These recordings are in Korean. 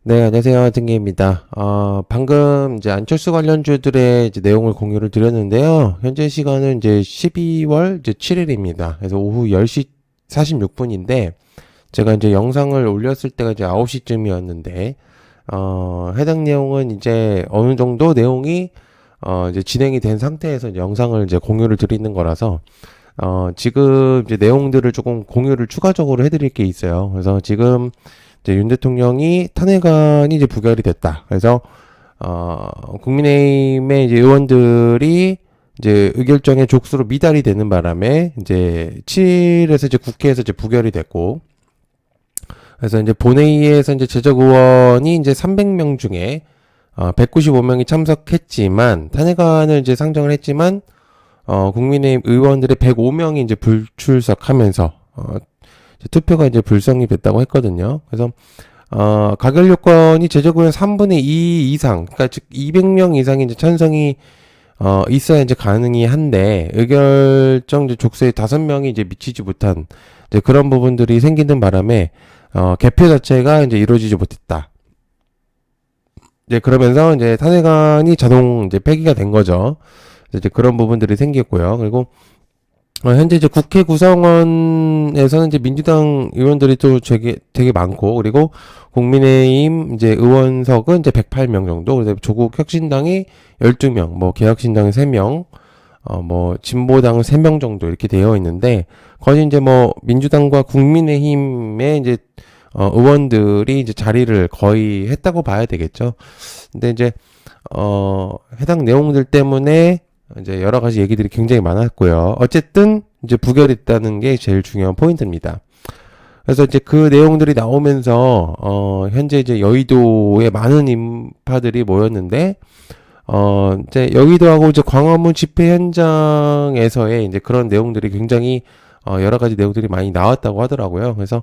네, 안녕하세요. 등계입니다. 방금 이제 안철수 관련주들의 이제 내용을 공유를 드렸는데요. 현재 시간은 이제 12월 이제 7일입니다. 그래서 오후 10시 46분인데, 제가 이제 영상을 올렸을 때가 이제 9시쯤이었는데, 해당 내용은 이제 어느 정도 내용이, 이제 진행이 된 상태에서 이제 영상을 이제 공유를 드리는 거라서, 지금 이제 내용들을 조금 공유를 추가적으로 해드릴 게 있어요. 그래서 지금 이제 윤 대통령이 탄핵안이 이제 부결이 됐다. 그래서 국민의힘의 이제 의원들이 이제 의결정의 족수로 미달이 되는 바람에 이제 7일에서 이제 국회에서 이제 부결이 됐고, 그래서 이제 본회의에서 이제 제적 의원이 이제 300명 중에 195명이 참석했지만 탄핵안을 이제 상정을 했지만 국민의힘 의원들의 105명이 이제 불출석하면서 투표가 이제 불성립됐다고 했거든요. 그래서 가결 요건이 제적 의원 3분의 2 이상, 그러니까 즉 200명 이상이 이제 찬성이 있어야 이제 가능이 한데 의결정 이제 족쇄에 5명이 이제 미치지 못한 이제 그런 부분들이 생기는 바람에 개표 자체가 이제 이루어지지 못했다. 이제 그러면서 이제 탄핵안이 자동 이제 폐기가 된 거죠. 이제 그런 부분들이 생겼고요. 그리고 현재 이제 국회 구성원에서는 이제 민주당 의원들이 또 되게 많고, 그리고 국민의힘 이제 의원석은 이제 108명 정도, 그래서 조국 혁신당이 12명, 뭐 개혁신당이 3명, 뭐 진보당은 3명 정도 이렇게 되어 있는데, 거기 이제 뭐 민주당과 국민의힘의 이제 의원들이 이제 자리를 거의 했다고 봐야 되겠죠. 근데 이제 해당 내용들 때문에 이제 여러 가지 얘기들이 굉장히 많았고요. 어쨌든 이제 부결했다는 게 제일 중요한 포인트입니다. 그래서 이제 그 내용들이 나오면서 현재 이제 여의도에 많은 인파들이 모였는데 이제 여의도하고 이제 광화문 집회 현장에서의 이제 그런 내용들이 굉장히 여러 가지 내용들이 많이 나왔다고 하더라고요. 그래서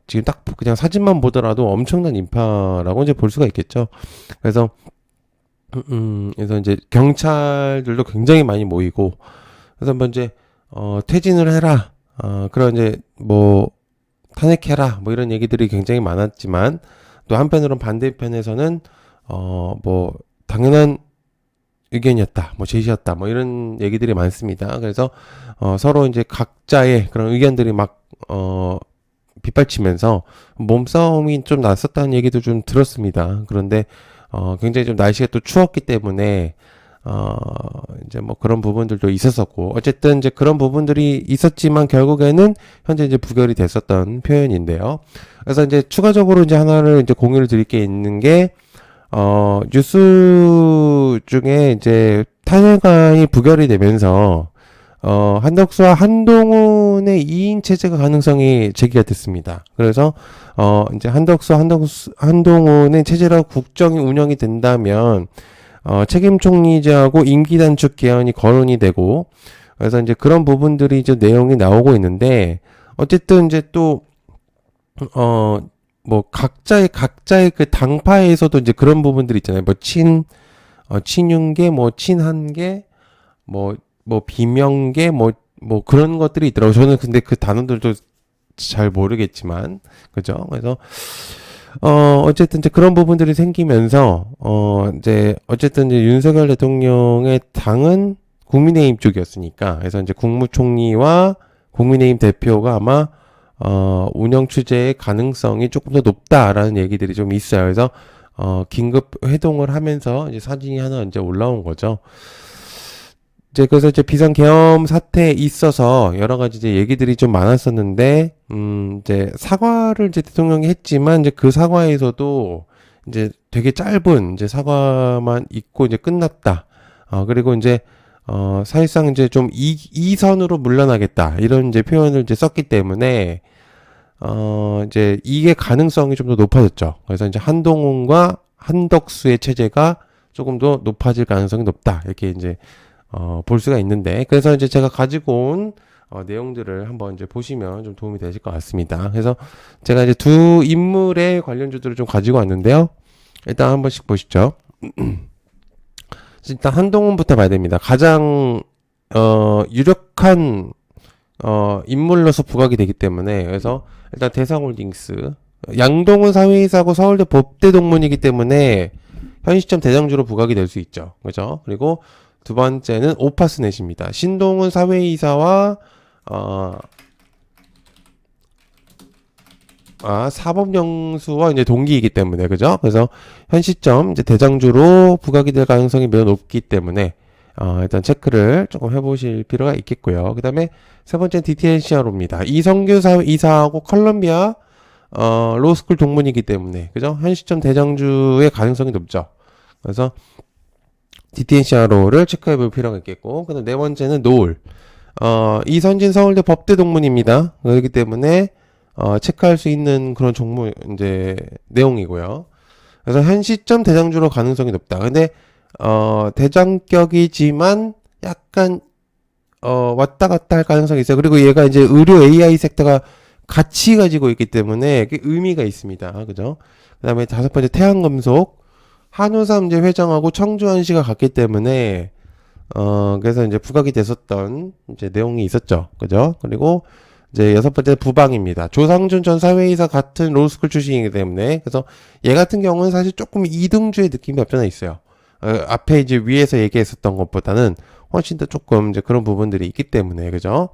지금 딱 그냥 사진만 보더라도 엄청난 인파라고 이제 볼 수가 있겠죠. 그래서 그래서 이제 경찰들도 굉장히 많이 모이고, 그래서 뭐 이제 퇴진을 해라, 그런 이제 뭐 탄핵해라, 뭐 이런 얘기들이 굉장히 많았지만, 또 한편으로는 반대편에서는 뭐 당연한 의견이었다, 뭐 제시였다, 뭐 이런 얘기들이 많습니다. 그래서 서로 이제 각자의 그런 의견들이 막 빗발치면서 몸싸움이 좀 났었다는 얘기도 좀 들었습니다. 그런데 굉장히 좀 날씨가 또 추웠기 때문에 이제 뭐 그런 부분들도 있었었고, 어쨌든 이제 그런 부분들이 있었지만 결국에는 현재 이제 부결이 됐었던 표현인데요. 그래서 이제 추가적으로 이제 하나를 이제 공유를 드릴 게 있는 게 뉴스 중에 이제 탄핵안이 부결이 되면서 한덕수와 한동훈의 2인 체제가 가능성이 제기가 됐습니다. 그래서, 이제 한동훈의 체제로 국정이 운영이 된다면, 책임 총리제하고 임기 단축 개헌이 거론이 되고, 그래서 이제 그런 부분들이 이제 내용이 나오고 있는데, 어쨌든 이제 또, 뭐, 각자의 그 당파에서도 이제 그런 부분들이 있잖아요. 뭐, 친윤계, 뭐, 친한계, 뭐 비명계 뭐 그런 것들이 있더라고요. 저는 근데 그 단어들도 잘 모르겠지만, 그죠? 그래서 어쨌든 이제 그런 부분들이 생기면서 이제 어쨌든 이제 윤석열 대통령의 당은 국민의힘 쪽이었으니까, 그래서 이제 국무총리와 국민의힘 대표가 아마 운영 추재의 가능성이 조금 더 높다라는 얘기들이 좀 있어요. 그래서 긴급 회동을 하면서 이제 사진이 하나 이제 올라온 거죠. 이제 그래서 이제 비상계엄 사태에 있어서 여러 가지 이제 얘기들이 좀 많았었는데, 이제 사과를 이제 대통령이 했지만, 이제 그 사과에서도 이제 되게 짧은 이제 사과만 있고 이제 끝났다. 그리고 이제, 사실상 이제 좀 이선으로 물러나겠다. 이런 이제 표현을 이제 썼기 때문에, 이제 이게 가능성이 좀 더 높아졌죠. 그래서 이제 한동훈과 한덕수의 체제가 조금 더 높아질 가능성이 높다. 이렇게 이제 볼 수가 있는데, 그래서 이제 제가 가지고 온 내용들을 한번 이제 보시면 좀 도움이 되실 것 같습니다. 그래서 제가 이제 두 인물의 관련주들을 좀 가지고 왔는데요. 일단 한 번씩 보시죠. 일단 한동훈부터 봐야 됩니다. 가장 유력한 인물로서 부각이 되기 때문에, 그래서 일단 대상홀딩스 양동은 사회이사고 서울대 법대 동문이기 때문에 현 시점 대장주로 부각이 될 수 있죠. 그죠? 그리고 두 번째는 오파스넷입니다. 신동은 사회이사와 사법영수와 이제 동기이기 때문에, 그죠? 그래서 현 시점 이제 대장주로 부각이 될 가능성이 매우 높기 때문에, 일단 체크를 조금 해보실 필요가 있겠고요. 그 다음에 세 번째는 DTNCR로입니다. 이성규 이사하고 컬럼비아, 로스쿨 동문이기 때문에, 그죠? 현 시점 대장주의 가능성이 높죠. 그래서 DTNCR로를 체크해볼 필요가 있겠고, 그 다음 네 번째는 노을. 이선진 서울대 법대 동문입니다. 그렇기 때문에, 체크할 수 있는 그런 종목, 이제, 내용이고요. 그래서 현 시점 대장주로 가능성이 높다. 근데, 대장격이지만, 약간, 왔다 갔다 할 가능성이 있어요. 그리고 얘가 이제 의료 AI 섹터가 같이 가지고 있기 때문에, 의미가 있습니다. 그죠? 그 다음에 다섯 번째, 태양금속. 한우삼 이제 회장하고 청주한 씨가 갔기 때문에, 그래서 이제 부각이 됐었던, 이제 내용이 있었죠. 그죠? 그리고, 이제 여섯 번째 부방입니다. 조상준 전 사회이사 같은 로스쿨 출신이기 때문에 그래서 얘 같은 경우는 사실 조금 이등주의 느낌이 없잖아 있어요. 앞에 이제 위에서 얘기했었던 것보다는 훨씬 더 조금 이제 그런 부분들이 있기 때문에 그죠?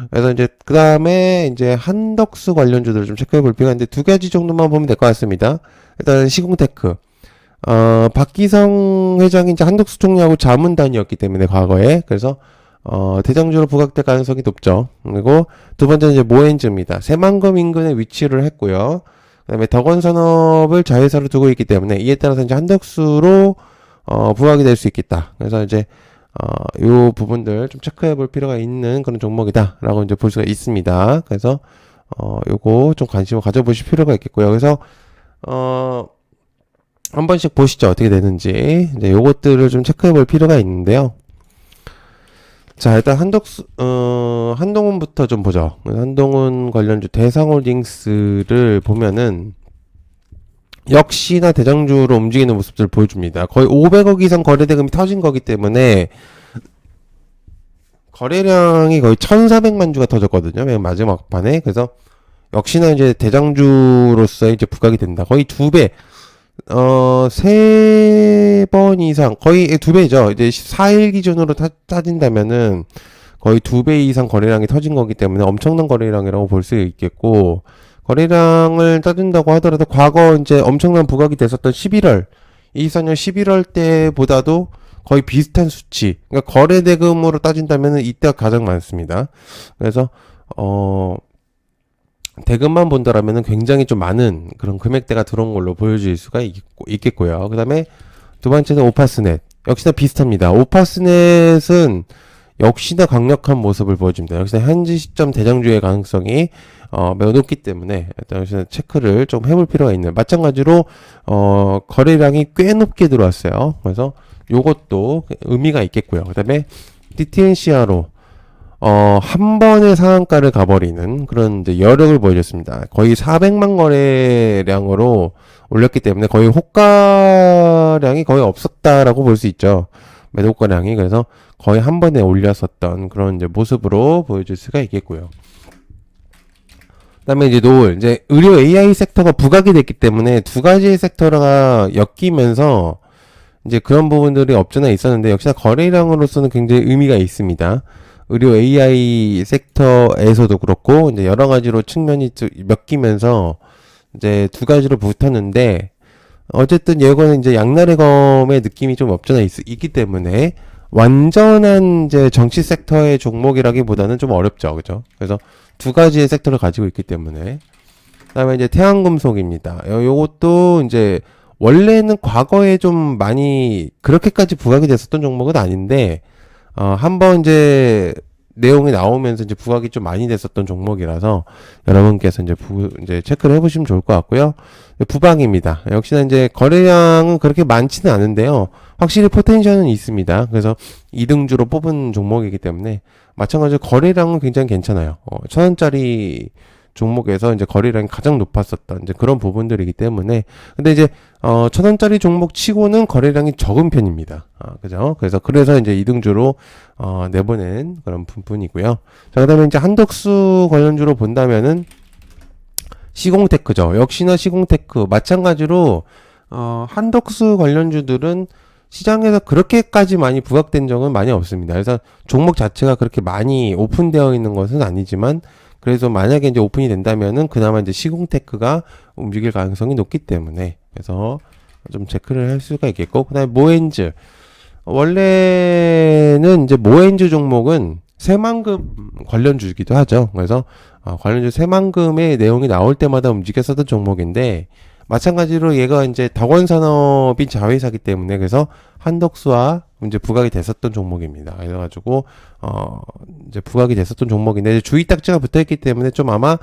그래서 이제 그 다음에 이제 한덕수 관련주들을 좀 체크해 볼 필요가 있는데 두 가지 정도만 보면 될 것 같습니다. 일단 시공테크. 박기성 회장이 이제 한덕수 총리하고 자문단이었기 때문에 과거에 그래서 대장주로 부각될 가능성이 높죠. 그리고 두 번째는 이제 모엔즈입니다. 새만금 인근에 위치를 했고요. 그 다음에 덕원산업을 자회사로 두고 있기 때문에 이에 따라서 이제 한덕수로 부각이 될 수 있겠다. 그래서 이제 요 부분들 좀 체크해 볼 필요가 있는 그런 종목이다라고 이제 볼 수가 있습니다. 그래서 요거 좀 관심을 가져보실 필요가 있겠고요. 그래서 한 번씩 보시죠. 어떻게 되는지. 이제 요것들을 좀 체크해 볼 필요가 있는데요. 자, 일단 한동훈부터 좀 보죠. 한동훈 관련주 대상홀딩스를 보면은 역시나 대장주로 움직이는 모습들을 보여줍니다. 거의 500억 이상 거래 대금이 터진 거기 때문에 거래량이 거의 1,400만 주가 터졌거든요. 맨 마지막 판에. 그래서 역시나 이제 대장주로서 이제 부각이 된다. 거의 2배. 3번 이상, 거의 2배죠. 이제 14일 기준으로 따진다면은 거의 2배 이상 거래량이 터진 거기 때문에 엄청난 거래량이라고 볼 수 있겠고, 거래량을 따진다고 하더라도 과거 이제 엄청난 부각이 됐었던 11월, 24년 11월 때보다도 거의 비슷한 수치, 그러니까 거래 대금으로 따진다면은 이때가 가장 많습니다. 그래서, 대금만 본다라면은 굉장히 좀 많은 그런 금액대가 들어온 걸로 보여질 수가 있겠고요. 그 다음에 두 번째는 오파스넷. 역시나 비슷합니다. 오파스넷은 역시나 강력한 모습을 보여줍니다. 역시나 현지 시점 대장주의 가능성이 매우 높기 때문에 일단 역시나 체크를 좀 해볼 필요가 있는. 마찬가지로 거래량이 꽤 높게 들어왔어요. 그래서 요것도 의미가 있겠고요. 그 다음에 DTNCR로 한 번에 상한가를 가버리는 그런 이제 여력을 보여줬습니다. 거의 400만 거래량으로 올렸기 때문에 거의 호가량이 거의 없었다라고 볼 수 있죠. 매도 호가량이. 그래서 거의 한 번에 올렸었던 그런 이제 모습으로 보여줄 수가 있겠고요. 그 다음에 이제 노을. 이제 의료 AI 섹터가 부각이 됐기 때문에 두 가지 섹터가 엮이면서 이제 그런 부분들이 없잖아 있었는데 역시나 거래량으로서는 굉장히 의미가 있습니다. 의료 AI 섹터에서도 그렇고, 이제 여러 가지로 측면이 엮이면서, 이제 두 가지로 붙었는데, 어쨌든 이거는 이제 양날의 검의 느낌이 좀 없잖아 있기 때문에, 완전한 이제 정치 섹터의 종목이라기보다는 좀 어렵죠. 그죠? 그래서 두 가지의 섹터를 가지고 있기 때문에. 그 다음에 이제 태양금속입니다. 요것도 이제, 원래는 과거에 좀 많이 그렇게까지 부각이 됐었던 종목은 아닌데, 한번 이제 내용이 나오면서 이제 부각이 좀 많이 됐었던 종목이라서 여러분께서 이제 체크를 해보시면 좋을 것 같고요. 부방입니다. 역시나 이제 거래량은 그렇게 많지는 않은데요. 확실히 포텐셜은 있습니다. 그래서 2등주로 뽑은 종목이기 때문에 마찬가지로 거래량은 굉장히 괜찮아요. 1,000원짜리 종목에서 이제 거래량이 가장 높았었던 이제 그런 부분들이기 때문에 근데 이제 1,000원짜리 종목 치고는 거래량이 적은 편입니다. 그죠? 그래서 이제 2등주로 내보낸 그런 부분이고요. 자, 그다음에 이제 한덕수 관련주로 본다면은 시공테크죠. 역시나 시공테크 마찬가지로 한덕수 관련주들은 시장에서 그렇게까지 많이 부각된 적은 많이 없습니다. 그래서 종목 자체가 그렇게 많이 오픈되어 있는 것은 아니지만 그래서 만약에 이제 오픈이 된다면은 그나마 이제 시공테크가 움직일 가능성이 높기 때문에 그래서 좀 체크를 할 수가 있겠고, 그다음에 모엔즈. 원래는 이제 모엔즈 종목은 새만금 관련주기도 하죠. 그래서 관련주 새만금의 내용이 나올 때마다 움직였었던 종목인데, 마찬가지로 얘가 이제 덕원산업이 자회사기 때문에 그래서 한덕수와 이제 부각이 됐었던 종목입니다. 그래가지고 이제 부각이 됐었던 종목인데 이제 주의 딱지가 붙어있기 때문에 좀 아마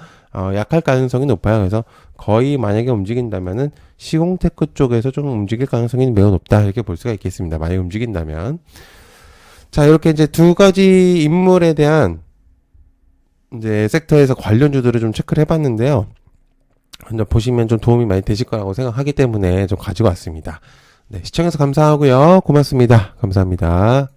약할 가능성이 높아요. 그래서 거의 만약에 움직인다면은 시공테크 쪽에서 좀 움직일 가능성이 매우 높다 이렇게 볼 수가 있겠습니다. 만약에 움직인다면. 자, 이렇게 이제 두 가지 인물에 대한 이제 섹터에서 관련주들을 좀 체크를 해봤는데요. 먼저 보시면 좀 도움이 많이 되실 거라고 생각하기 때문에 좀 가지고 왔습니다. 네, 시청해서 감사하고요. 고맙습니다. 감사합니다.